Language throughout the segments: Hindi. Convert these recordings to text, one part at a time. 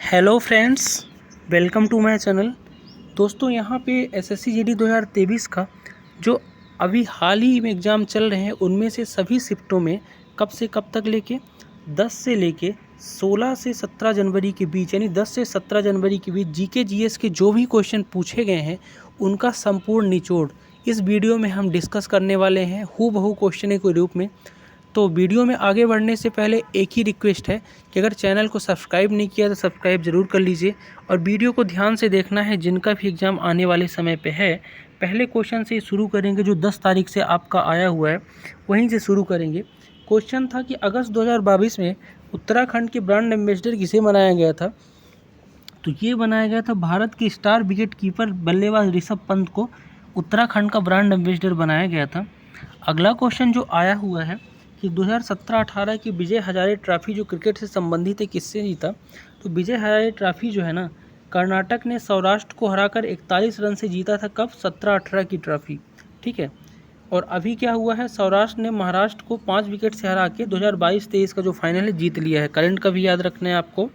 Hello friends, welcome to my channel. दोस्तों, यहाँ पे एसएससी जीडी 2023 का जो अभी हाल ही में एग्ज़ाम चल रहे हैं उनमें से सभी शिफ्टों में कब से कब तक लेके 10 से लेके 16 से 17 जनवरी के बीच, यानी 10 से 17 जनवरी के बीच जीके जीएस के जो भी क्वेश्चन पूछे गए हैं उनका संपूर्ण निचोड़ इस वीडियो में हम डिस्कस करने वाले हैं, हूबहू क्वेश्चन के रूप में। तो वीडियो में आगे बढ़ने से पहले एक ही रिक्वेस्ट है कि अगर चैनल को सब्सक्राइब नहीं किया तो सब्सक्राइब ज़रूर कर लीजिए और वीडियो को ध्यान से देखना है। जिनका भी एग्ज़ाम आने वाले समय पे है, पहले क्वेश्चन से शुरू करेंगे जो 10 तारीख से आपका आया हुआ है, वहीं से शुरू करेंगे। क्वेश्चन था कि अगस्त 2022 में उत्तराखंड के ब्रांड एम्बेसडर किसे बनाया गया था? तो ये बनाया गया था भारत के स्टार विकेट कीपर बल्लेबाज ऋषभ पंत को उत्तराखंड का ब्रांड एम्बेसडर बनाया गया था। अगला क्वेश्चन जो आया हुआ है कि 2017-18 की विजय हजारे ट्रॉफी जो क्रिकेट से संबंधित है किससे जीता? तो विजय हजारे ट्रॉफी जो है ना, कर्नाटक ने सौराष्ट्र को हराकर 41 रन से जीता था। कब? 17-18 की ट्रॉफी, ठीक है। और अभी क्या हुआ है, सौराष्ट्र ने महाराष्ट्र को 5 विकेट से हरा के 2022-23 का जो फाइनल है जीत लिया है। करंट का भी याद रखना है आपको।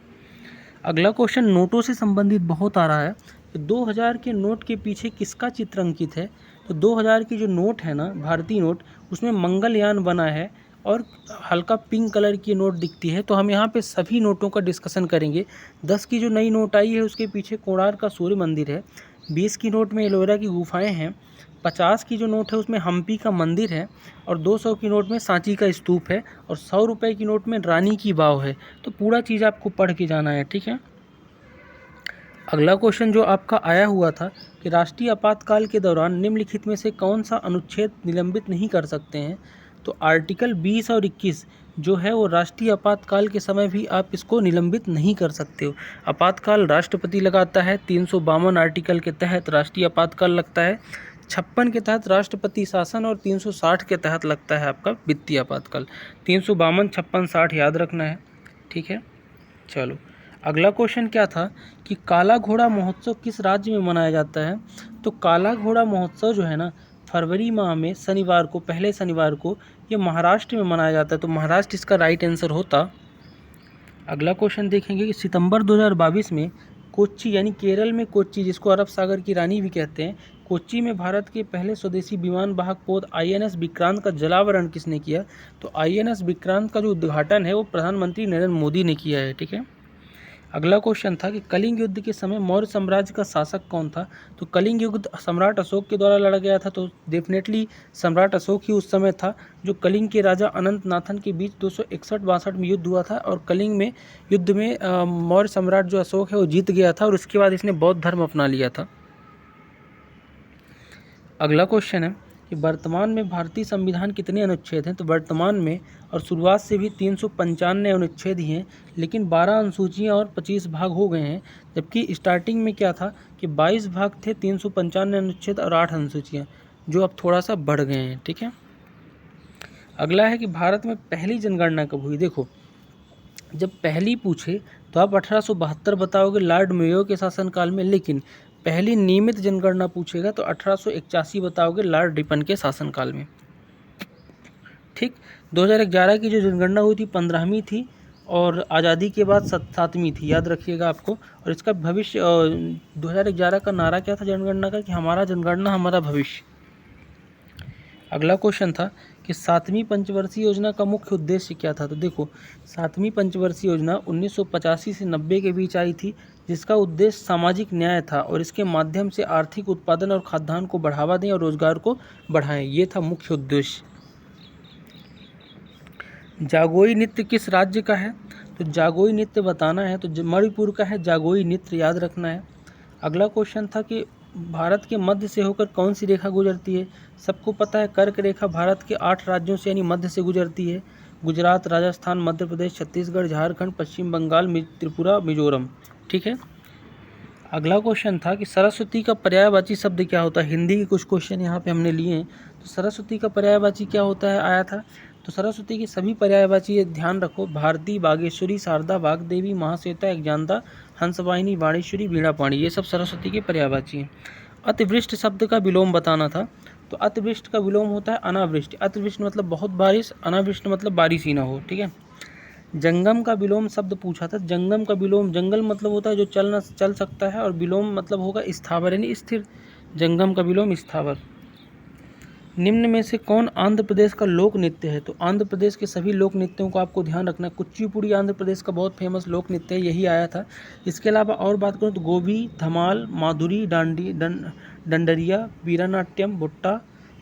अगला क्वेश्चन नोटों से संबंधित बहुत आ रहा है। तो 2000 के नोट के पीछे किसका चित्र अंकित है? तो 2000 की जो नोट है ना, भारतीय नोट, उसमें मंगलयान बना है और हल्का पिंक कलर की नोट दिखती है। तो हम यहाँ पे सभी नोटों का डिस्कशन करेंगे। 10 की जो नई नोट आई है उसके पीछे कोणार्क का सूर्य मंदिर है। 20 की नोट में एलोवेरा की गुफाएं हैं। 50 की जो नोट है उसमें हम्पी का मंदिर है और 200 की नोट में सांची का स्तूप है और 100 रुपये की नोट में रानी की वाव है। तो पूरा चीज़ आपको पढ़ के जाना है, ठीक है। अगला क्वेश्चन जो आपका आया हुआ था कि राष्ट्रीय आपातकाल के दौरान निम्नलिखित में से कौन सा अनुच्छेद निलंबित नहीं कर सकते हैं? तो आर्टिकल 20 और 21 जो है वो राष्ट्रीय आपातकाल के समय भी आप इसको निलंबित नहीं कर सकते हो। आपातकाल राष्ट्रपति लगाता है, 352 आर्टिकल के तहत राष्ट्रीय आपातकाल लगता है, 56 के तहत राष्ट्रपति शासन और 360 के तहत लगता है आपका वित्तीय आपातकाल। 352, 56, 60 याद रखना है, ठीक है। चलो, अगला क्वेश्चन क्या था कि काला घोड़ा महोत्सव किस राज्य में मनाया जाता है? तो काला घोड़ा महोत्सव जो है ना, फरवरी माह में शनिवार को, पहले शनिवार को, ये महाराष्ट्र में मनाया जाता है। तो महाराष्ट्र इसका राइट आंसर होता। अगला क्वेश्चन देखेंगे कि सितंबर 2022 में कोच्चि, यानी केरल में कोच्चि, जिसको अरब सागर की रानी भी कहते हैं, कोच्चि में भारत के पहले स्वदेशी विमान वाहक पोत आईएनएस विक्रांत का जलावरण किसने किया? तो आईएनएस विक्रांत का जो उद्घाटन है वो प्रधानमंत्री नरेंद्र मोदी ने किया है, ठीक है। अगला क्वेश्चन था कि कलिंग युद्ध के समय मौर्य साम्राज्य का शासक कौन था? तो कलिंग युद्ध सम्राट अशोक के द्वारा लड़ा गया था। तो डेफिनेटली सम्राट अशोक ही उस समय था। जो कलिंग के राजा अनंत नाथन के बीच 261-62 में युद्ध हुआ था और कलिंग में युद्ध में मौर्य सम्राट जो अशोक है वो जीत गया था और उसके बाद इसने बौद्ध धर्म अपना लिया था। अगला क्वेश्चन है कि वर्तमान में भारतीय संविधान कितने अनुच्छेद हैं? तो वर्तमान में और शुरुआत से भी 395 अनुच्छेद ही हैं, लेकिन 12 अनुसूचियाँ और 25 भाग हो गए हैं। जबकि स्टार्टिंग में क्या था कि 22 भाग थे, 395 अनुच्छेद और 8 अनुसूचियाँ, जो अब थोड़ा सा बढ़ गए हैं, ठीक है। अगला है कि भारत में पहली जनगणना कब हुई? देखो, जब पहली पूछे तो आप 1872 बताओगे, लॉर्ड मेयो के शासनकाल में, लेकिन पहली नियमित जनगणना पूछेगा तो 1881 बताओगे, लॉर्ड रिपन के शासनकाल में, ठीक। 2011 की जो जनगणना हुई थी 15वीं थी और आज़ादी के बाद 7वीं थी, याद रखिएगा आपको। और इसका भविष्य 2011 का नारा क्या था जनगणना का? कि हमारा जनगणना हमारा भविष्य। अगला क्वेश्चन था कि 7वीं पंचवर्षीय योजना का मुख्य उद्देश्य क्या था? तो देखो, 7वीं पंचवर्षीय योजना 1985 से 90 के बीच आई थी, जिसका उद्देश्य सामाजिक न्याय था और इसके माध्यम से आर्थिक उत्पादन और खाद्यान्न को बढ़ावा दें और रोजगार को बढ़ाएं, ये था मुख्य उद्देश्य। जागोई नृत्य किस राज्य का है? तो जागोई नृत्य बताना है तो मणिपुर का है जागोई नृत्य, याद रखना है। अगला क्वेश्चन था कि भारत के मध्य से होकर कौन सी रेखा गुजरती है? सबको पता है, कर्क रेखा भारत के 8 राज्यों से यानी मध्य से गुजरती है। गुजरात, राजस्थान, मध्य प्रदेश, छत्तीसगढ़, झारखंड, पश्चिम बंगाल, त्रिपुरा, मिजोरम, ठीक है। अगला क्वेश्चन था कि सरस्वती का पर्यायवाची शब्द क्या होता है? हिंदी के कुछ क्वेश्चन यहाँ पे हमने लिए हैं। तो सरस्वती का पर्यायवाची क्या होता है, आया था। तो सरस्वती की सभी पर्यायवाची ध्यान रखो, भारती, बागेश्वरी, शारदा, वाग्देवी, महाश्वेता, एकजानता, हंसवाहिनी, वाणीश्वरी, वीणापाणी, ये सब सरस्वती के पर्यायवाची हैं। अतिवृष्ट शब्द का विलोम बताना था। तो अतिवृष्ट का विलोम होता है अनावृष्टि। अतिवृष्टि मतलब बहुत बारिश, अनावृष्टि मतलब बारिश ही ना हो, ठीक है। जंगम का विलोम शब्द पूछा था। जंगम का विलोम, जंगल मतलब होता है जो चल सकता है, और विलोम मतलब होगा स्थावर यानी स्थिर। जंगम का विलोम स्थावर। निम्न में से कौन आंध्र प्रदेश का लोक नृत्य है? तो आंध्र प्रदेश के सभी लोक नृत्यों को आपको ध्यान रखना है। कुचिपुड़ी आंध्र प्रदेश का बहुत फेमस लोक नृत्य है, यही आया था। इसके अलावा और बात करूँ तो गोभी, धमाल, माधुरी, डंडरिया, वीरानाट्यम, बुट्टा,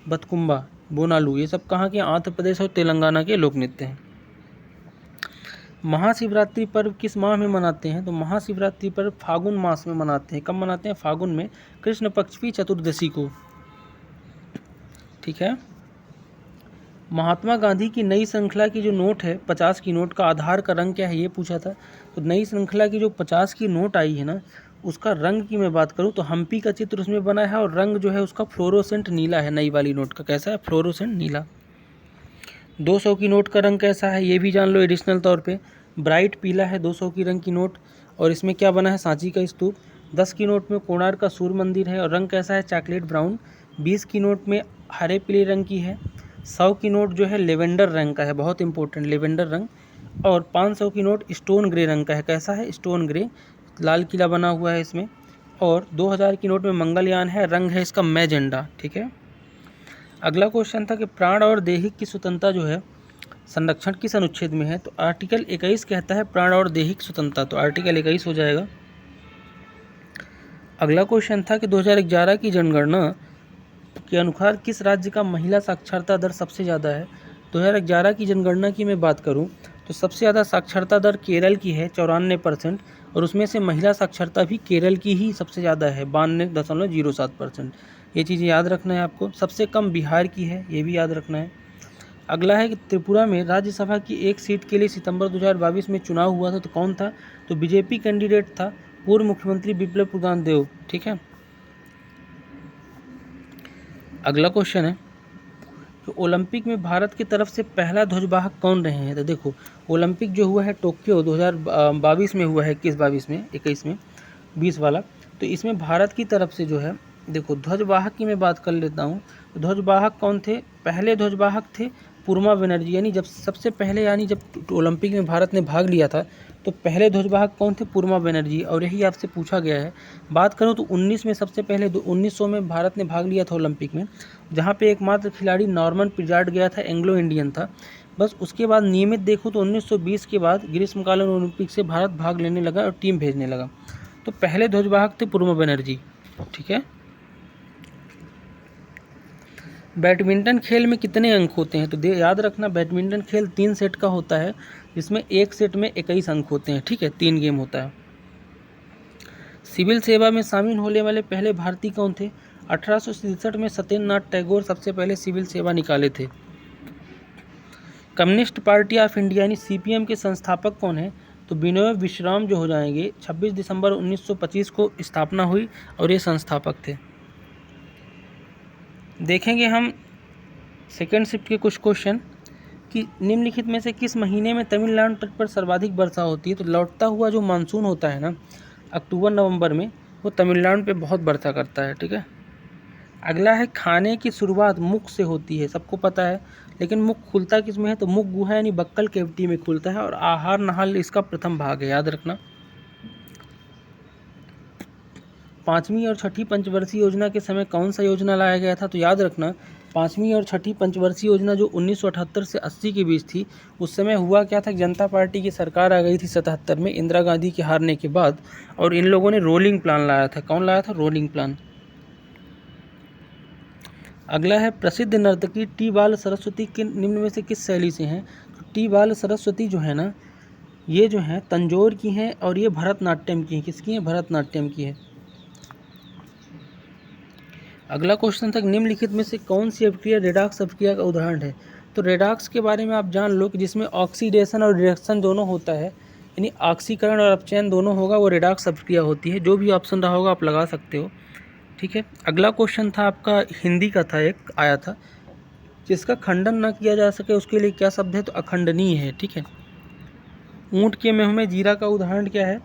बतकुम्बा, बोनालू, ये सब कहाँ के? आंध्र प्रदेश और तेलंगाना के लोक नृत्य हैं। महाशिवरात्रि पर्व किस माह में मनाते हैं? तो महाशिवरात्रि पर्व फागुन मास में मनाते हैं। कब मनाते हैं? फागुन में, कृष्ण पक्ष की चतुर्दशी को। ठीक है। महात्मा गांधी की नई श्रृंखला की जो नोट है 50 की नोट का आधार का रंग क्या है, ये पूछा था। तो नई श्रृंखला की जो 50 की नोट आई है ना, उसका रंग की मैं बात करूँ तो हम्पी का चित्र उसमें बना है, और रंग जो है उसका फ्लोरोसेंट नीला है। नई वाली नोट का कैसा है? फ्लोरोसेंट नीला। 200 की नोट का रंग कैसा है, ये भी जान लो एडिशनल तौर पे। ब्राइट पीला है 200 की रंग की नोट, और इसमें क्या बना है? सांची का स्तूप। 10 की नोट में कोणार्क का सूर्य मंदिर है, और रंग कैसा है? Chocolate brown. 20 की नोट में हरे पीले रंग की है। 100 की नोट जो है लेवेंडर रंग का है, बहुत इंपॉर्टेंट, लेवेंडर रंग। और 500 की नोट स्टोन ग्रे रंग का है। कैसा है? स्टोन ग्रे, लाल किला बना हुआ है इसमें। और 2000 की नोट में मंगलयान है, रंग है इसका मैजेंडा। ठीक है। अगला क्वेश्चन था कि प्राण और देहिक की स्वतंत्रता जो है संरक्षण किस अनुच्छेद में है? तो आर्टिकल 21 कहता है प्राण और देहिक स्वतंत्रता, तो आर्टिकल 21 हो जाएगा। अगला क्वेश्चन था कि 2011 की जनगणना के अनुसार किस राज्य का महिला साक्षरता दर सबसे ज़्यादा है? 2011 की जनगणना की मैं बात करूं तो सबसे ज़्यादा साक्षरता दर केरल की है 94%, और उसमें से महिला साक्षरता भी केरल की ही सबसे ज़्यादा है 92.07%। ये चीज़ याद रखना है आपको। सबसे कम बिहार की है, ये भी याद रखना है। अगला है कि त्रिपुरा में राज्यसभा की एक सीट के लिए सितंबर 2022 में चुनाव हुआ था, तो कौन था? तो बीजेपी कैंडिडेट था पूर्व मुख्यमंत्री बिप्लब प्रधान देव। ठीक है। अगला क्वेश्चन है तो ओलंपिक में भारत की तरफ से पहला ध्वजवाहक कौन रहे हैं? तो देखो, ओलंपिक जो हुआ है टोक्यो 2022 में हुआ है, 21 में 20 वाला। तो इसमें भारत की तरफ से जो है, देखो ध्वजवाहक की मैं बात कर लेता हूँ। ध्वजवाहक कौन थे? पहले ध्वजवाहक थे पूर्मा बनर्जी, यानी जब सबसे पहले, यानी जब ओलंपिक में भारत ने भाग लिया था तो पहले ध्वजवाहक कौन थे? पूर्मा बनर्जी। और यही आपसे पूछा गया है। बात करूं तो 19 में सबसे पहले 1900 में भारत ने भाग लिया था ओलंपिक में, जहां पे एकमात्र खिलाड़ी नॉर्मन पिजार्ड गया था, एंग्लो इंडियन था बस। उसके बाद नियमित देखूं तो 1920 के बाद ग्रीष्मकालीन ओलंपिक से भारत भाग लेने लगा और टीम भेजने लगा। तो पहले ध्वजवाहक थे पूर्मा बनर्जी। ठीक है। बैडमिंटन खेल में कितने अंक होते हैं? तो याद रखना, बैडमिंटन खेल 3 सेट का होता है, जिसमें एक सेट में 21 अंक होते हैं। ठीक है, 3 गेम होता है। सिविल सेवा में शामिल होने वाले पहले भारतीय कौन थे? 1867 में सत्येंद्रनाथ टैगोर सबसे पहले सिविल सेवा निकाले थे। कम्युनिस्ट पार्टी ऑफ इंडिया यानी सीपीएम के संस्थापक कौन है? तो बिनोय विश्राम जो हो जाएंगे। 26 दिसंबर 1925 को स्थापना हुई, और ये संस्थापक थे। देखेंगे हम सेकेंड शिफ्ट के कुछ क्वेश्चन कि निम्नलिखित में से किस महीने में तमिलनाडु तट पर सर्वाधिक वर्षा होती है? तो लौटता हुआ जो मानसून होता है ना, अक्टूबर नवंबर में, वो तमिलनाडु पे बहुत वर्षा करता है। ठीक है। अगला है खाने की शुरुआत मुख से होती है, सबको पता है, लेकिन मुख खुलता किस में है? तो मुख गुहा यानी बक्कल कैविटी में खुलता है, और आहार नाहल इसका प्रथम भाग है, याद रखना। 5वीं और 6ठी पंचवर्षीय योजना के समय कौन सा योजना लाया गया था? तो याद रखना, 5वीं और 6ठी पंचवर्षीय योजना जो 1978 से 80 के बीच थी, उस समय हुआ क्या था? जनता पार्टी की सरकार आ गई थी 77 में इंदिरा गांधी के हारने के बाद, और इन लोगों ने रोलिंग प्लान लाया था। कौन लाया था? Rolling plan. अगला है प्रसिद्ध नर्तकी टी बाल सरस्वती किन निम्न में से किस शैली से हैं? तो टी बाल सरस्वती जो है ना, ये जो है तंजौर की हैं, और ये भरतनाट्यम की हैं। किसकी हैं? भरतनाट्यम की है। अगला क्वेश्चन था निम्नलिखित में से कौन सी अभिक्रिया रेडॉक्स अभिक्रिया का उदाहरण है? तो रेडॉक्स के बारे में आप जान लो कि जिसमें ऑक्सीडेशन और रिडक्शन दोनों होता है, यानी ऑक्सीकरण और अपचयन दोनों होगा, वो रेडॉक्स अभिक्रिया होती है। जो भी ऑप्शन रहा होगा आप लगा सकते हो। ठीक है। अगला क्वेश्चन था आपका हिंदी का था, एक आया था, जिसका खंडन ना किया जा सके उसके लिए क्या शब्द है? तो अखंडनीय है। ठीक है। ऊँट के मुँह में जीरा का उदाहरण क्या है?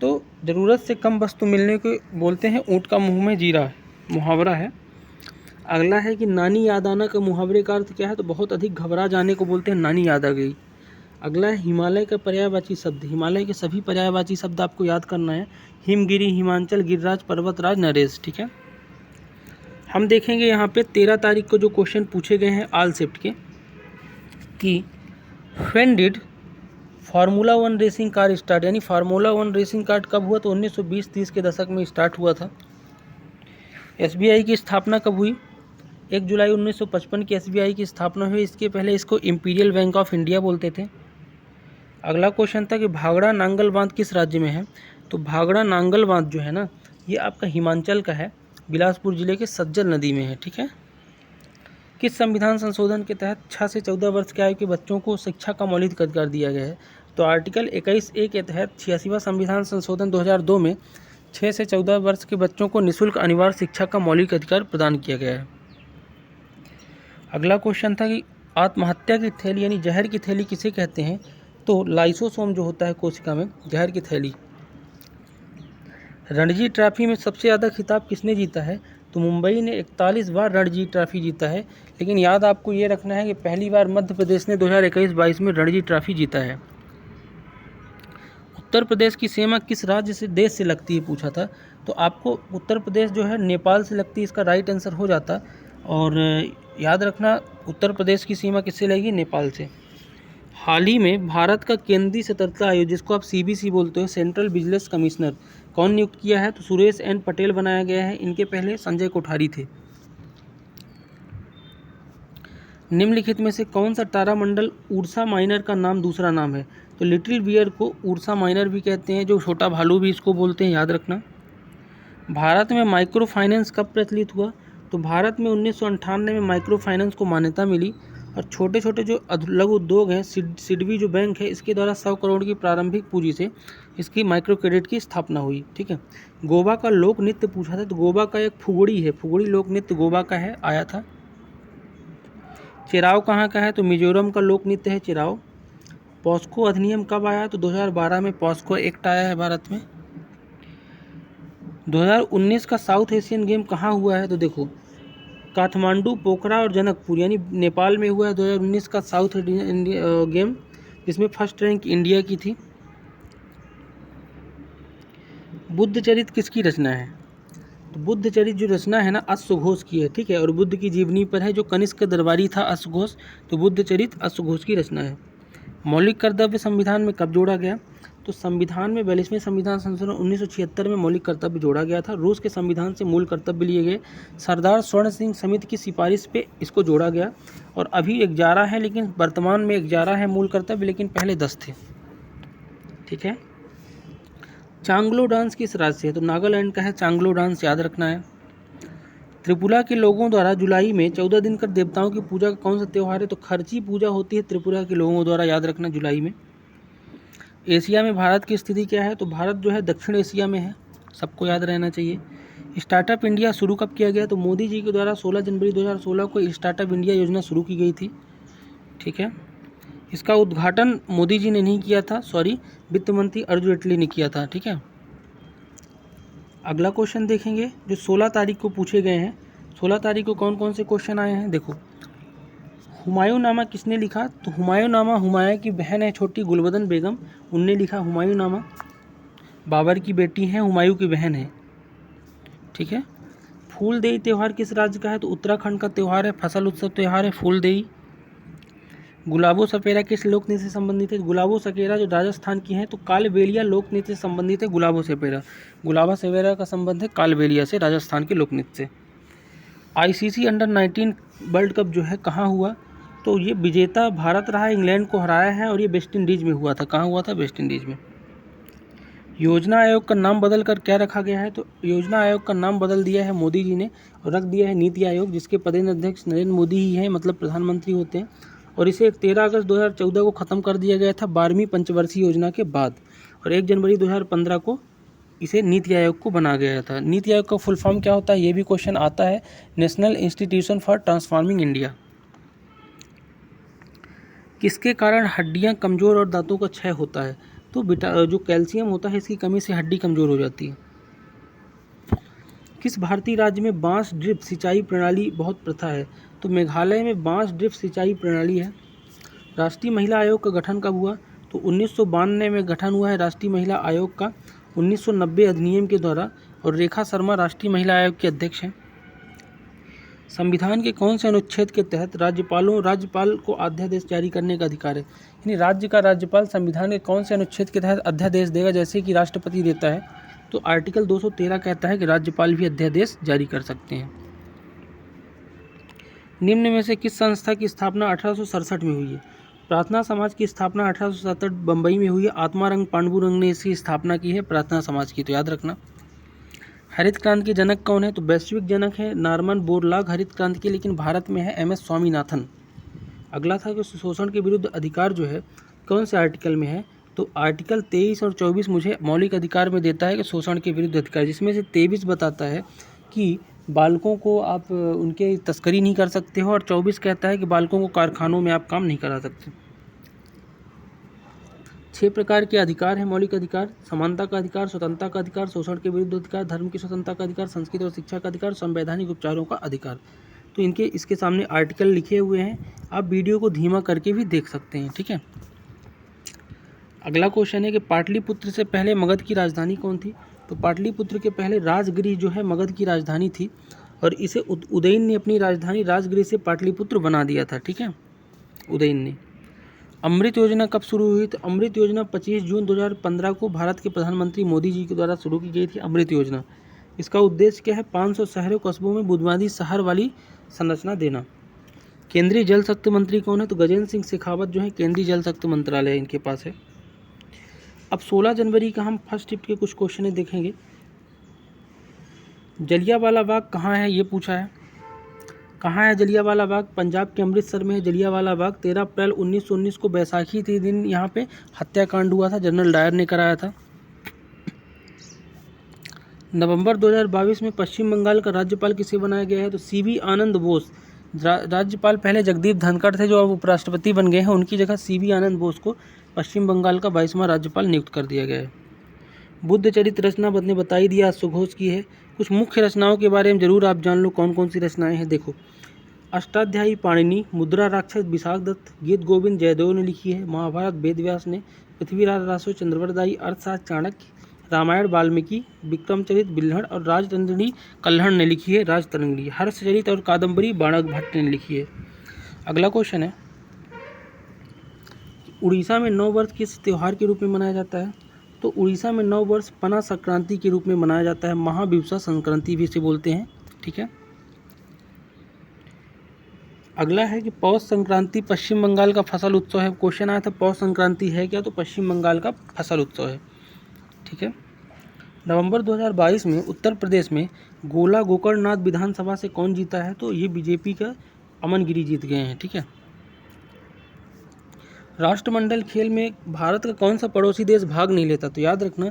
तो ज़रूरत से कम वस्तु मिलने को बोलते हैं ऊँट का मुँह में जीरा, मुहावरा है। अगला है कि नानी याद आना का मुहावरे का अर्थ क्या है? तो बहुत अधिक घबरा जाने को बोलते हैं नानी याद आ गई। अगला है हिमालय का पर्यायवाची शब्द। हिमालय के सभी पर्यायवाची शब्द आपको याद करना है। हिमगिरी, हिमांचल, गिरिराज, पर्वतराज, नरेश। ठीक है, हम देखेंगे यहाँ पे 13 तारीख को जो क्वेश्चन पूछे गए हैं ऑल शिफ्ट के, कि when did formula 1 racing car start, यानी फार्मूला 1 रेसिंग कार कब हुआ, तो 1920-30 के दशक में स्टार्ट हुआ था। एसबीआई की स्थापना कब हुई, 1 जुलाई 1955 की एसबीआई की स्थापना हुई। इसके पहले इसको इंपीरियल बैंक ऑफ इंडिया बोलते थे। अगला क्वेश्चन था कि भागड़ा नांगल बांध किस राज्य में है, तो भागड़ा नांगल बांध जो है ना, ये आपका हिमाचल का है, बिलासपुर जिले के सज्जल नदी में है। ठीक है, किस संविधान संशोधन के तहत 6 से 14 वर्ष के आयु के बच्चों को शिक्षा का मौलिक अधिकार दिया गया है, तो आर्टिकल 21A के तहत 86वां संविधान संशोधन 2002 में 6 से 14 वर्ष के बच्चों को निःशुल्क अनिवार्य शिक्षा का मौलिक अधिकार प्रदान किया गया है। अगला क्वेश्चन था कि आत्महत्या की थैली यानी जहर की थैली किसे कहते हैं, तो लाइसोसोम जो होता है कोशिका में, जहर की थैली। रणजी ट्रॉफी में सबसे ज़्यादा खिताब किसने जीता है, तो मुंबई ने 41 बार रणजी ट्रॉफी जीता है। लेकिन याद आपको ये रखना है कि पहली बार मध्य प्रदेश ने 2021-22 में रणजी ट्रॉफी जीता है। उत्तर प्रदेश की सीमा किस राज्य से देश से लगती है पूछा था, तो आपको उत्तर प्रदेश जो है नेपाल से लगती है, इसका राइट आंसर हो जाता। और याद रखना उत्तर प्रदेश की सीमा किससे लगेगी, नेपाल से। हाल ही में भारत का केंद्रीय सतर्कता आयोग, जिसको आप सीबीसी बोलते हो, सेंट्रल बिजनेस कमिश्नर, कौन नियुक्त किया है, तो सुरेश एन पटेल बनाया गया है। इनके पहले संजय कोठारी थे। निम्नलिखित में से कौन सा तारामंडल उर्सा माइनर का नाम दूसरा नाम है, तो लिटिल बियर को उर्सा माइनर भी कहते हैं, जो छोटा भालू भी इसको बोलते हैं, याद रखना। भारत में माइक्रो फाइनेंस कब प्रचलित हुआ, तो भारत में 1998 में माइक्रो फाइनेंस को मान्यता मिली। और छोटे छोटे जो लघु उद्योग हैं, सिडबी जो बैंक है, इसके द्वारा 100 करोड़ की प्रारंभिक पूंजी से इसकी माइक्रो क्रेडिट की स्थापना हुई। ठीक है, गोवा का लोक नृत्य पूछा था, तो गोवा का एक फुगड़ी है, फुगड़ी लोक नृत्य गोवा का है, आया था। चिराव कहाँ का है, तो मिजोरम का लोक नृत्य है चिराव। पॉस्को अधिनियम कब आया, तो 2012 में पॉस्को एक्ट आया है भारत में। 2019 का साउथ एशियन गेम कहाँ हुआ है, तो देखो काठमांडू, पोखरा और जनकपुर यानी नेपाल में हुआ है 2019 का साउथ गेम, जिसमें फर्स्ट रैंक इंडिया की थी। बुद्ध चरित किसकी रचना है, तो बुद्ध चरित जो रचना है ना, अश्वघोष की है। ठीक है, और बुद्ध की जीवनी पर है, जो कनिष्क दरबारी था अश्वघोष, तो बुद्ध चरित अश्वघोष की रचना है। मौलिक कर्तव्य संविधान में कब जोड़ा गया, तो संविधान में 42वें संविधान संशोधन 1976 में मौलिक कर्तव्य जोड़ा गया था। रूस के संविधान से मूल कर्तव्य लिए गए। सरदार स्वर्ण सिंह समिति की सिफारिश पे इसको जोड़ा गया। और अभी 11 है, लेकिन वर्तमान में 11 है मूल कर्तव्य, लेकिन पहले 10 थे। ठीक है, चांगलो डांस किस राज्य से है, तो नागालैंड का है चांगलो डांस, याद रखना है। त्रिपुरा के लोगों द्वारा जुलाई में 14 दिन कर देवताओं की पूजा का कौन सा त्यौहार है, तो खर्ची पूजा होती है त्रिपुरा के लोगों द्वारा, याद रखना, जुलाई में। एशिया में भारत की स्थिति क्या है, तो भारत जो है दक्षिण एशिया में है, सबको याद रहना चाहिए। स्टार्टअप इंडिया शुरू कब किया गया, तो मोदी जी के द्वारा 16 जनवरी 2016 को स्टार्टअप इंडिया योजना शुरू की गई थी। ठीक है, इसका उद्घाटन मोदी जी ने नहीं किया था, सॉरी, वित्त मंत्री अरुण जेटली ने किया था। ठीक है, अगला क्वेश्चन देखेंगे जो 16 तारीख को पूछे गए हैं। 16 तारीख को कौन कौन से क्वेश्चन आए हैं, देखो। हुमायूंनामा किसने लिखा, तो हुमायूंनामा हुमायूं की बहन है छोटी गुलबदन बेगम, उनने लिखा हुमायूंनामा। बाबर की बेटी है, हुमायूं की बहन है। ठीक है, फूलदेई त्यौहार किस राज्य का है, तो उत्तराखंड का त्यौहार है, फसल उत्सव त्यौहार है फूलदेई। गुलाबो सपेरा किस लोक नृत्य से संबंधित है, गुलाबो सपेरा जो राजस्थान की है, तो कालबेलिया लोक नृत्य से संबंधित है गुलाबो सपेरा। गुलाबो सपेरा का संबंध है कालबेलिया से, राजस्थान के लोक नृत्य से। आईसीसी अंडर 19 वर्ल्ड कप जो है कहाँ हुआ, तो ये विजेता भारत रहा, इंग्लैंड को हराया है, और ये वेस्ट इंडीज़ में हुआ था। कहाँ हुआ था, वेस्ट इंडीज़ में। योजना आयोग का नाम बदल कर क्या रखा गया है, तो योजना आयोग का नाम बदल दिया है मोदी जी ने और रख दिया है नीति आयोग, जिसके पदेन अध्यक्ष नरेंद्र मोदी ही हैं, मतलब प्रधानमंत्री होते हैं। और इसे 13 अगस्त 2014 को ख़त्म कर दिया गया था 12वीं पंचवर्षीय योजना के बाद, और 1 जनवरी 2015 को इसे नीति आयोग को बना गया था। नीति आयोग का फुल फॉर्म क्या होता है, ये भी क्वेश्चन आता है, national institution for transforming India. किसके कारण हड्डियां कमज़ोर और दांतों का क्षय होता है, तो जो कैल्शियम होता है इसकी कमी से हड्डी कमज़ोर हो जाती है। किस भारतीय राज्य में बांस ड्रिप सिंचाई प्रणाली बहुत प्रथा है, तो मेघालय में बांस ड्रिप सिंचाई प्रणाली है। राष्ट्रीय महिला आयोग का गठन कब हुआ? तो 1992 में गठन हुआ है राष्ट्रीय महिला आयोग का 1990 अधिनियम के द्वारा, और रेखा शर्मा राष्ट्रीय महिला आयोग के अध्यक्ष हैं। संविधान के कौन से अनुच्छेद के तहत राज्यपाल को अध्यादेश जारी करने का अधिकार है? यानी राज्य का राज्यपाल संविधान के कौन से अनुच्छेद के तहत अध्यादेश देगा? जैसे कि राष्ट्रपति देता है, तो आर्टिकल 213 कहता है कि राज्यपाल भी अध्यादेश जारी कर सकते हैं। निम्न में से किस संस्था की स्थापना 1867 में हुई है? प्रार्थना समाज की स्थापना 1867 बम्बई में हुई है। आत्मारंग पांडुरंग ने इसकी स्थापना की है प्रार्थना समाज की, तो याद रखना। हरित क्रांति के जनक कौन है? तो वैश्विक जनक है नॉर्मन बोरलॉग हरित क्रांति के, लेकिन भारत में है MS स्वामीनाथन। अगला था कि शोषण के विरुद्ध अधिकार जो है कौन से आर्टिकल में है? तो आर्टिकल 23 और 24 मुझे मौलिक अधिकार में देता है कि शोषण के विरुद्ध अधिकार, जिसमें से 23 बताता है कि बालकों को आप उनके तस्करी नहीं कर सकते हो, और 24 कहता है कि बालकों को कारखानों में आप काम नहीं करा सकते। 6 प्रकार के अधिकार हैं मौलिक अधिकार: समानता का अधिकार, स्वतंत्रता का अधिकार, शोषण के विरुद्ध अधिकार, धर्म की स्वतंत्रता का अधिकार, संस्कृति और शिक्षा का अधिकार, संवैधानिक उपचारों का अधिकार। तो इसके सामने आर्टिकल लिखे हुए हैं, आप वीडियो को धीमा करके भी देख सकते हैं, ठीक है। अगला क्वेश्चन है कि पाटलिपुत्र से पहले मगध की राजधानी कौन थी? तो पाटलिपुत्र के पहले राजगृह जो है मगध की राजधानी थी, और इसे उदयन ने अपनी राजधानी राजगृह से पाटलिपुत्र बना दिया था, ठीक है, उदयन ने। अमृत योजना कब शुरू हुई? तो अमृत योजना 25 जून 2015 को भारत के प्रधानमंत्री मोदी जी के द्वारा शुरू की गई थी अमृत योजना। इसका उद्देश्य क्या है? 500 शहरों कस्बों में बुनियादी शहर वाली संरचना देना। केंद्रीय जल शक्ति मंत्री कौन है? तो गजेंद्र सिंह शेखावत जो है केंद्रीय जल शक्ति मंत्रालय इनके पास है। अब 16 जनवरी का हम फर्स्ट शिफ्ट के कुछ क्वेश्चन देखेंगे। जलियांवाला बाग कहाँ है, ये पूछा है। कहाँ है जलियांवाला बाग? पंजाब के अमृतसर में है जलियांवाला बाग। 13 अप्रैल 1919 को बैसाखी के दिन यहाँ पे हत्याकांड हुआ था, जनरल डायर ने कराया था। नवंबर 2022 में पश्चिम बंगाल का राज्यपाल किसे बनाया गया है? तो CB आनंद बोस। राज्यपाल पहले जगदीप धनखड़ थे जो अब उपराष्ट्रपति बन गए हैं, उनकी जगह CB आनंद बोस को पश्चिम बंगाल का 22वां राज्यपाल नियुक्त कर दिया गया है। बुद्ध चरित्र रचना ने बताई दिया, सुघोष की है। कुछ मुख्य रचनाओं के बारे में जरूर आप जान लो कौन कौन सी रचनाएं हैं। देखो, अष्टाध्यायी पाणिनि, मुद्रा राक्षस विशाख दत्त, गीत गोविंद जयदेव ने लिखी है। महाभारत वेदव्यास ने, पृथ्वीराज रासो चंद्रवरदायी, अर्थशास्त्र चाणक्य, रामायण वाल्मीकि, विक्रमचरित बिल्हड़ और राजतरंगिणी कल्हड़ ने लिखी है। राजतरंगिणी। हर्षचरित और कादम्बरी बाणक भट्ट ने लिखी है। अगला क्वेश्चन है, उड़ीसा में नव वर्ष किस त्यौहार के रूप में मनाया जाता है? तो उड़ीसा में नव वर्ष पना संक्रांति के रूप में मनाया जाता है। महाविवसा संक्रांति भी इसे बोलते हैं, ठीक है। अगला है कि पौष संक्रांति पश्चिम बंगाल का फसल उत्सव है। क्वेश्चन आया था पौष संक्रांति है क्या? तो पश्चिम बंगाल का फसल उत्सव है, ठीक है। नवंबर 2022 में उत्तर प्रदेश में गोला गोकर्णनाथ विधानसभा से कौन जीता है? तो ये बीजेपी का अमन गिरी जीत गए हैं, ठीक है। राष्ट्रमंडल खेल में भारत का कौन सा पड़ोसी देश भाग नहीं लेता? तो याद रखना,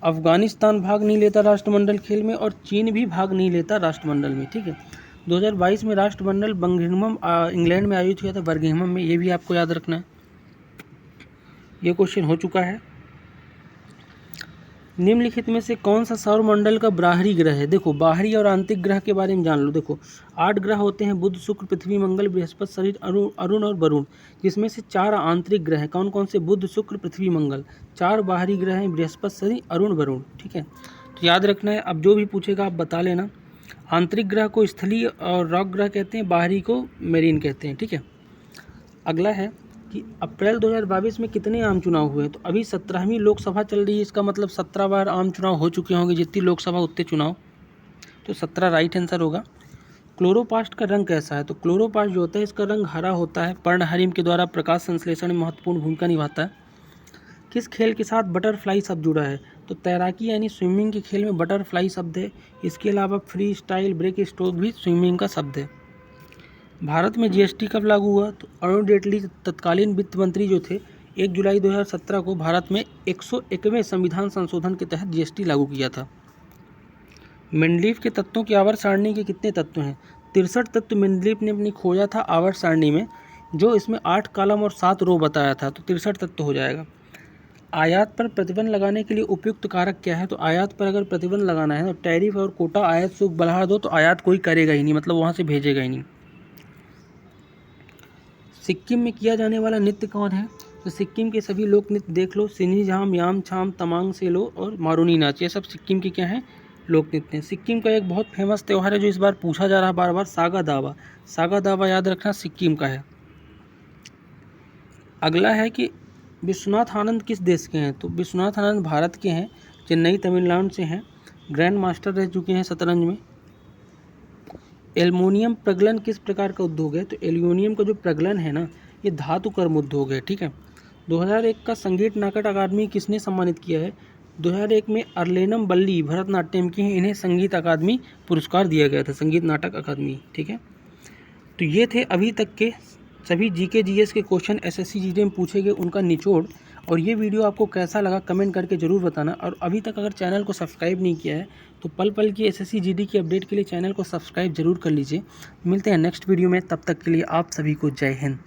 अफगानिस्तान भाग नहीं लेता राष्ट्रमंडल खेल में, और चीन भी भाग नहीं लेता राष्ट्रमंडल में, ठीक है। 2022 में राष्ट्रमंडल बर्मिंघम इंग्लैंड में आयोजित हुआ था, बर्मिंघम में, ये भी आपको याद रखना है। ये क्वेश्चन हो चुका है। निम्नलिखित में से कौन सा सौरमंडल का बाहरी ग्रह है? देखो, बाहरी और आंतरिक ग्रह के बारे में जान लो। देखो, 8 ग्रह होते हैं, बुध, शुक्र, पृथ्वी, मंगल, बृहस्पति, शनि, अरुण और वरुण, जिसमें से 4 आंतरिक ग्रह हैं। कौन कौन से? बुध, शुक्र, पृथ्वी, मंगल। 4 बाहरी ग्रह हैं, बृहस्पति, शनि, अरुण, वरुण, ठीक है। तो याद रखना है, अब जो भी पूछेगा आप बता लेना। आंतरिक ग्रह को स्थलीय और रॉक ग्रह कहते हैं, बाहरी को मेरीन कहते हैं, ठीक है। अगला है कि अप्रैल 2022 में कितने आम चुनाव हुए? तो अभी 17वीं लोकसभा चल रही है, इसका मतलब 17 बार आम चुनाव हो चुके होंगे। जितनी लोकसभा उतने चुनाव, तो 17 राइट आंसर होगा। क्लोरोप्लास्ट का रंग कैसा है? तो क्लोरोप्लास्ट जो होता है इसका रंग हरा होता है। पर्णहरिम के द्वारा प्रकाश संश्लेषण में महत्वपूर्ण भूमिका निभाता है। किस खेल के साथ बटरफ्लाई शब्द जुड़ा है? तो तैराकी यानी स्विमिंग के खेल में बटरफ्लाई शब्द है। इसके अलावा फ्री स्टाइल, ब्रेक स्ट्रोक भी स्विमिंग का शब्द है। भारत में GST कब लागू हुआ? तो अरुण जेटली तत्कालीन वित्त मंत्री जो थे, 1 जुलाई 2017 को भारत में 101वें संविधान संशोधन के तहत GST लागू किया था। मेंडलीफ के तत्वों की आवर्त सारणी के कितने तत्व हैं? 63 तत्व मेंडलीफ ने अपनी खोजा था आवर्त सारणी में, जो इसमें 8 कॉलम और 7 रो बताया था, तो 63 तत्व हो जाएगा। आयात पर प्रतिबंध लगाने के लिए उपयुक्त कारक क्या है? तो आयात पर अगर प्रतिबंध लगाना है तो टैरिफ और कोटा आयात शुल्क बढ़ा दो, तो आयात कोई करेगा ही नहीं, मतलब वहाँ से भेजेगा ही नहीं। सिक्किम में किया जाने वाला नृत्य कौन है? तो सिक्किम के सभी लोक नृत्य देख लो, सिन्ही झाम, याम छाम, तमांग सेलो और मारूनी नाच, ये सब सिक्किम के क्या हैं? लोक नृत्य हैं। सिक्किम का एक बहुत फेमस त्यौहार है जो इस बार पूछा जा रहा है बार बार, सागा दावा। सागा दावा याद रखना सिक्किम का है। अगला है कि विश्वनाथ आनंद किस देश के हैं? तो विश्वनाथ आनंद भारत के हैं, चेन्नई तमिलनाडु से हैं, ग्रैंड मास्टर रह चुके हैं शतरंज में। एल्युमिनियम प्रगलन किस प्रकार का उद्योग है? तो एल्युमिनियम का जो प्रगलन है ना, ये धातु कर्म उद्योग है, ठीक है। 2001 का संगीत नाटक अकादमी किसने सम्मानित किया है? 2001 में अर्लेनम बल्ली भरतनाट्यम की इन्हें संगीत अकादमी पुरस्कार दिया गया था, संगीत नाटक अकादमी, ठीक है। तो ये थे अभी तक के सभी जीके जीएस के क्वेश्चन एसएससी जीडी में पूछे गए, उनका निचोड़। और ये वीडियो आपको कैसा लगा कमेंट करके ज़रूर बताना। और अभी तक अगर चैनल को सब्सक्राइब नहीं किया है तो पल पल की एसएससी जीडी की अपडेट के लिए चैनल को सब्सक्राइब जरूर कर लीजिए। मिलते हैं नेक्स्ट वीडियो में, तब तक के लिए आप सभी को जय हिंद।